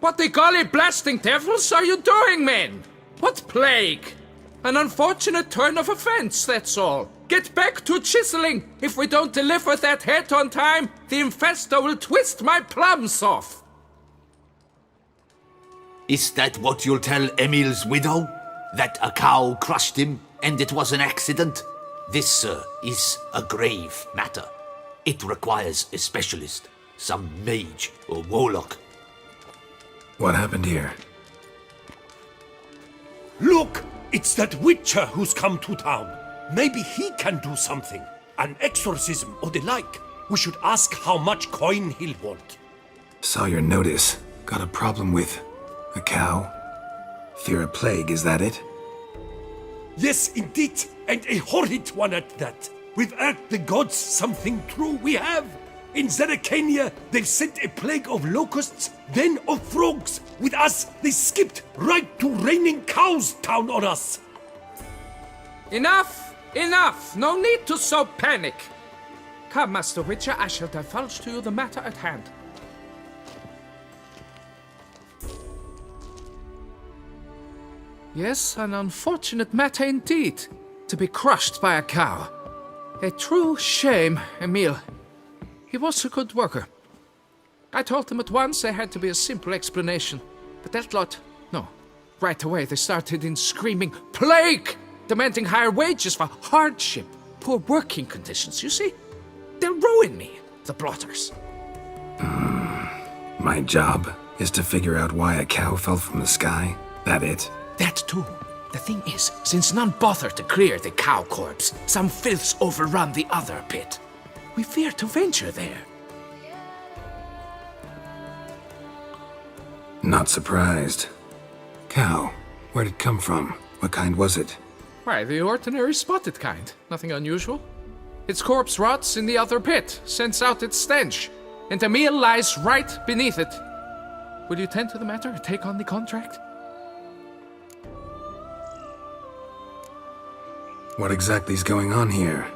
What the golly blasting devils are you doing, men? What plague? An unfortunate turn of offense, that's all. Get back to chiseling. If we don't deliver that head on time, the infestor will twist my plums off. Is that what you'll tell Emil's widow? That a cow crushed him and it was an accident? This, sir, is a grave matter. It requires a specialist, some mage or warlock. What happened here? Look! It's that witcher who's come to town. Maybe he can do something. An exorcism or the like. We should ask how much coin he'll want. Saw your notice. Got a problem with a cow? Fear a plague, is that it? Yes, indeed. And a horrid one at that. We've irked the gods something true, we have. In Zeracania, they've sent a plague of locusts, then of frogs. With us, they skipped right to raining cows down on us. Enough! Enough! No need to so panic. Come, Master Witcher, I shall divulge to you the matter at hand. Yes, an unfortunate matter indeed, to be crushed by a cow. A true shame, Emil. He was a good worker. I told them at once there had to be a simple explanation. But that lot, no. Right away they started in screaming, "Plague!" Demanding higher wages for hardship, poor working conditions, you see? They'll ruin me, the blotters. My job is to figure out why a cow fell from the sky? That it? That too. The thing is, since none bothered to clear the cow corpse, some filths overrun the other pit. We fear to venture there. Not surprised. Cow, where'd it come from? What kind was it? Why, the ordinary spotted kind. Nothing unusual. Its corpse rots in the other pit, sends out its stench, and Emil lies right beneath it. Will you tend to the matter, take on the contract? What exactly is going on here?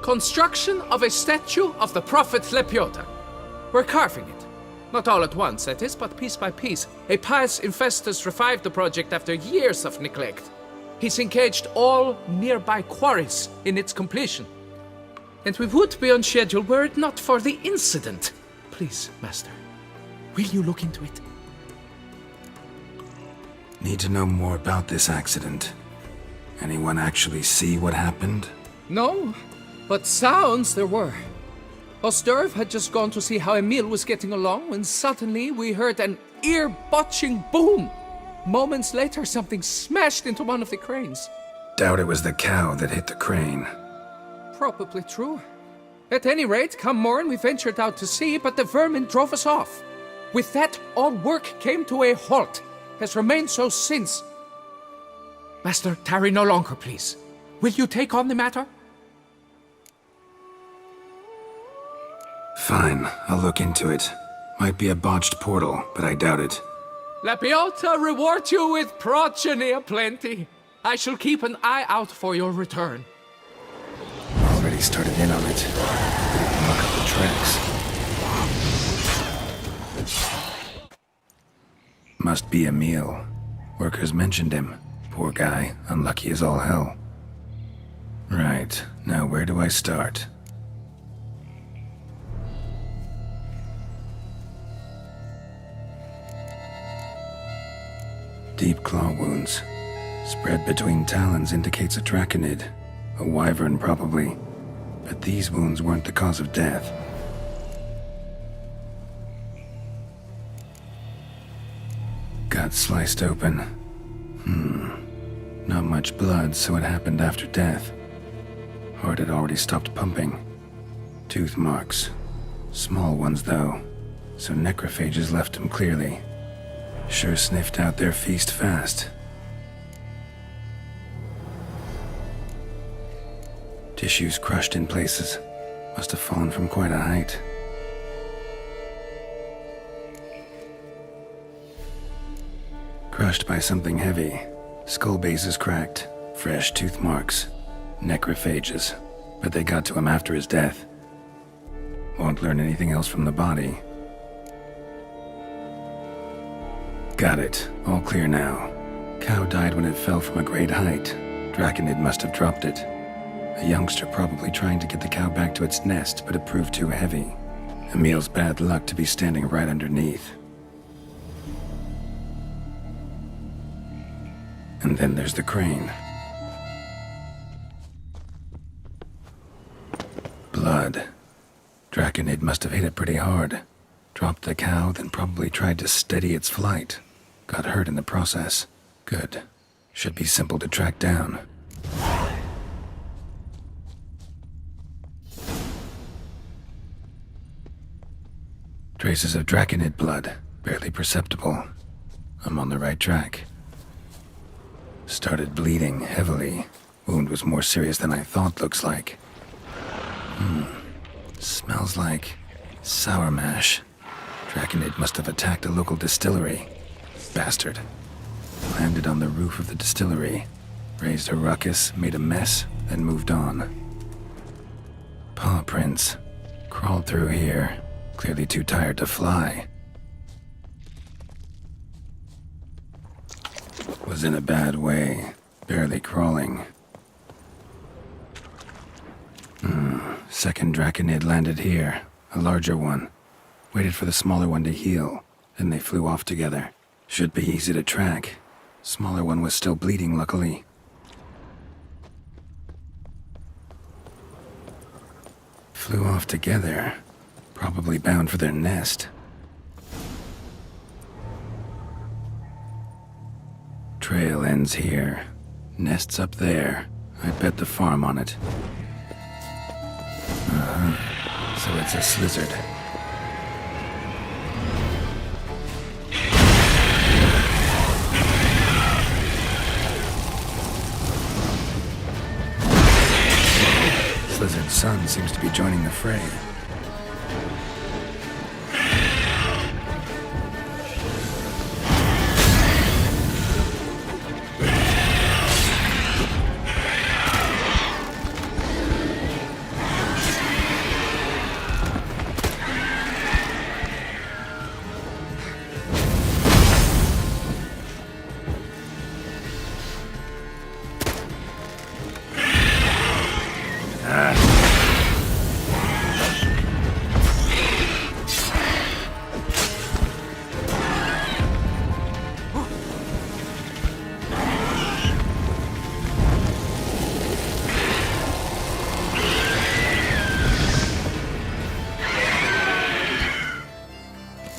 Construction of a statue of the prophet Lepioda. We're carving it. Not all at once, that is, but piece by piece. A pious infestus revived the project after years of neglect. He's engaged all nearby quarries in its completion. And we would be on schedule were it not for the incident. Please, Master, will you look into it? Need to know more about this accident. Anyone actually see what happened? No, but sounds there were. Osterv had just gone to see how Emil was getting along when suddenly we heard an ear-botching boom. Moments later, something smashed into one of the cranes. Doubt it was the cow that hit the crane. Probably true. At any rate, come morn we ventured out to sea, but the vermin drove us off. With that, all work came to a halt. Has remained so since. Master, tarry no longer, please. Will you take on the matter? Fine, I'll look into it. Might be a botched portal, but I doubt it. Lapiota reward you with progeny aplenty. I shall keep an eye out for your return. Already started in on it. Didn't even look up the tracks. Must be Emil. Workers mentioned him. Poor guy, unlucky as all hell. Right, now where do I start? Deep claw wounds. Spread between talons indicates a draconid. A wyvern, probably. But these wounds weren't the cause of death. Gut sliced open. Not much blood, so it happened after death. Heart had already stopped pumping. Tooth marks. Small ones, though. So necrophages left him clearly. Sure sniffed out their feast fast. Tissues crushed in places. Must have fallen from quite a height. Crushed by something heavy. Skull base is cracked. Fresh tooth marks. Necrophages. But they got to him after his death. Won't learn anything else from the body. Got it. All clear now. Cow died when it fell from a great height. Draconid must have dropped it. A youngster probably trying to get the cow back to its nest, but it proved too heavy. Emil's bad luck to be standing right underneath. And then there's the crane. Blood. Draconid must have hit it pretty hard. Dropped the cow, then probably tried to steady its flight. Got hurt in the process. Good. Should be simple to track down. Traces of Draconid blood. Barely perceptible. I'm on the right track. Started bleeding heavily. Wound was more serious than I thought, looks like. Smells like sour mash. Draconid must have attacked a local distillery. Bastard. Landed on the roof of the distillery. Raised a ruckus, made a mess, then moved on. Paw prints. Crawled through here. Clearly too tired to fly. Was in a bad way. Barely crawling. Second Draconid landed here. A larger one. Waited for the smaller one to heal. Then they flew off together. Should be easy to track. Smaller one was still bleeding, luckily. Flew off together. Probably bound for their nest. Trail ends here. Nest's up there. I bet the farm on it. So it's a slizzard. Slizzard's son seems to be joining the fray.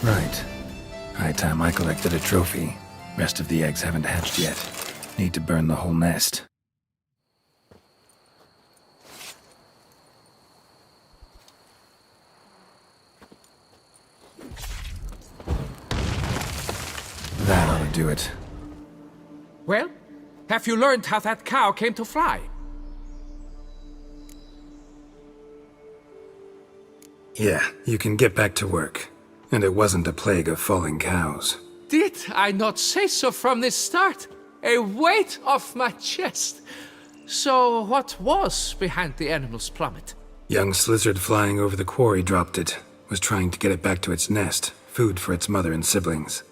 Right. High time I collected a trophy. Rest of the eggs haven't hatched yet. Need to burn the whole nest. That ought to do it. Well, have you learned how that cow came to fly? Yeah, you can get back to work. And it wasn't a plague of falling cows. Did I not say so from the start? A weight off my chest. So what was behind the animal's plummet? Young Slizzard flying over the quarry dropped it. Was trying to get it back to its nest. Food for its mother and siblings.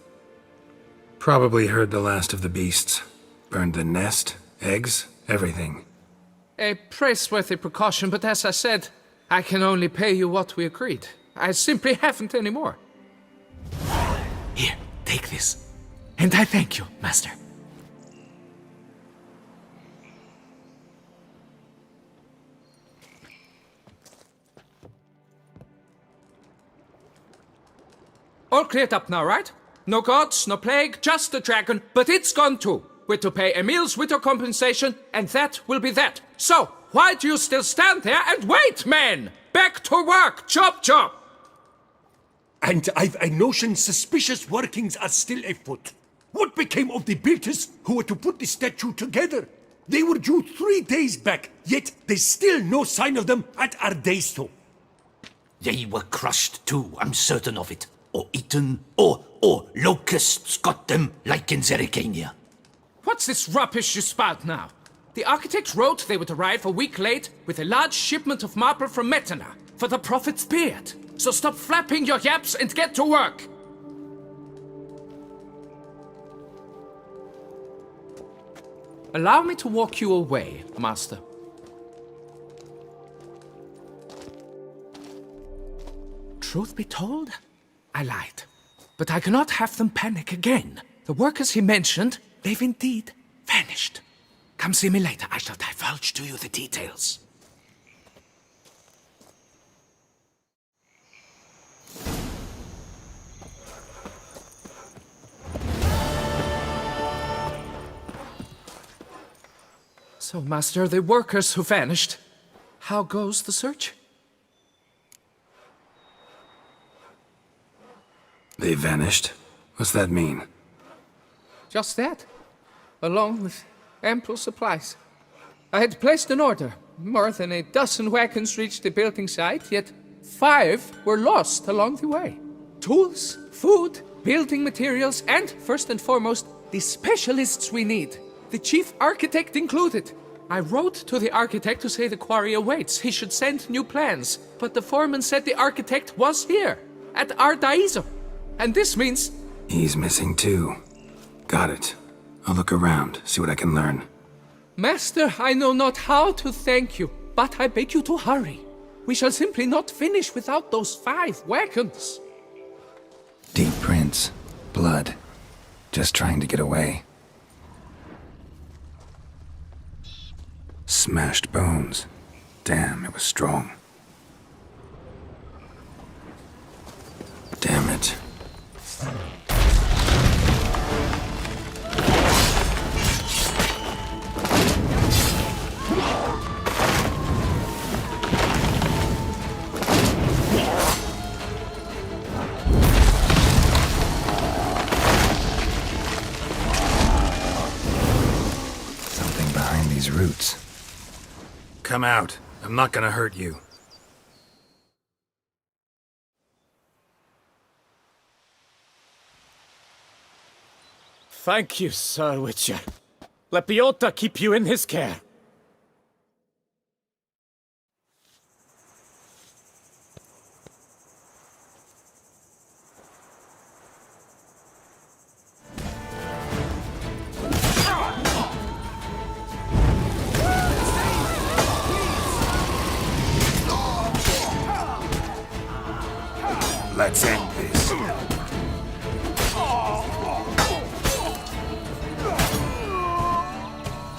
Probably heard the last of the beasts. Burned the nest, eggs, everything. A praiseworthy precaution, but as I said, I can only pay you what we agreed. I simply haven't any more. Here, take this. And I thank you, Master. All cleared up now, right? No gods, no plague, just the dragon, but it's gone too. We're to pay Emil's widow compensation, and that will be that. So, why do you still stand there and wait, men? Back to work, chop chop! And I've a notion suspicious workings are still afoot. What became of the builders who were to put the statue together? They were due 3 days back, yet there's still no sign of them at Ardeisto. They were crushed too, I'm certain of it. Or eaten, or locusts got them, like in Zerrikania. What's this rubbish you spout now? The architect wrote they would arrive a week late with a large shipment of marble from Metana for the prophet's beard. So stop flapping your yaps and get to work! Allow me to walk you away, Master. Truth be told, I lied. But I cannot have them panic again. The workers he mentioned, they've indeed vanished. Come see me later. I shall divulge to you the details. So, Master, the workers who vanished, how goes the search? They vanished? What's that mean? Just that, along with ample supplies. I had placed an order. More than a dozen wagons reached the building site, yet 5 were lost along the way. Tools, food, building materials, and, first and foremost, the specialists we need. The chief architect included. I wrote to the architect to say the quarry awaits. He should send new plans. But the foreman said the architect was here, at Ardaizo. And this means... He's missing too. Got it. I'll look around, see what I can learn. Master, I know not how to thank you, but I beg you to hurry. We shall simply not finish without those 5 wagons. Deep prints. Blood. Just trying to get away. Smashed bones. Damn, it was strong. Damn it. Something behind these roots. Come out. I'm not gonna hurt you. Thank you, Sir Witcher. Let Biota keep you in his care. Let's end this.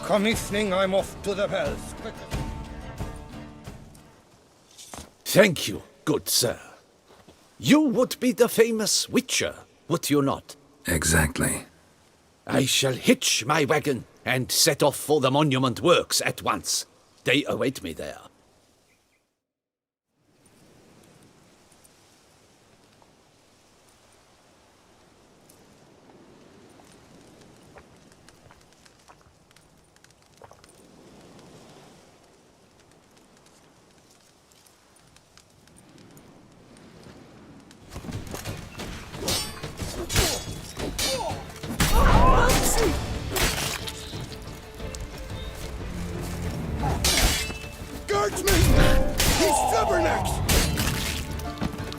Come evening, I'm off to the bells. Thank you, good sir. You would be the famous Witcher, would you not? Exactly. I shall hitch my wagon and set off for the monument works at once. They await me there. Guardsman! He's stubborn!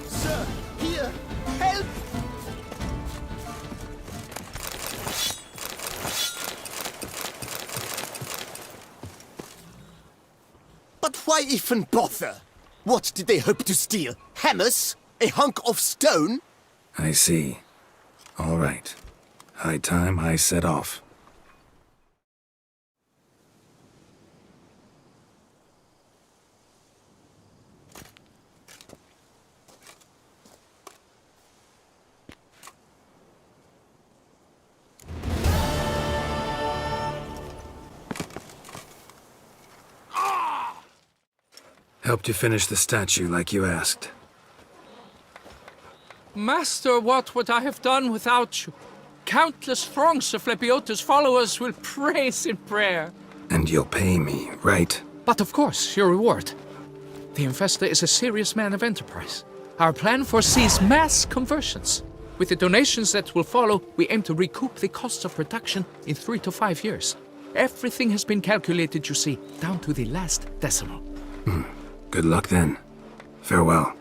Sir, here! Help! But why even bother? What did they hope to steal? Hammers? A hunk of stone? I see. All right. High time I set off. Helped you finish the statue like you asked. Master, what would I have done without you? Countless throngs of Lebiota's followers will praise in prayer. And you'll pay me, right? But of course, your reward. The Infesta is a serious man of enterprise. Our plan foresees mass conversions. With the donations that will follow, we aim to recoup the costs of production in 3 to 5 years. Everything has been calculated, you see, down to the last decimal. Good luck then. Farewell.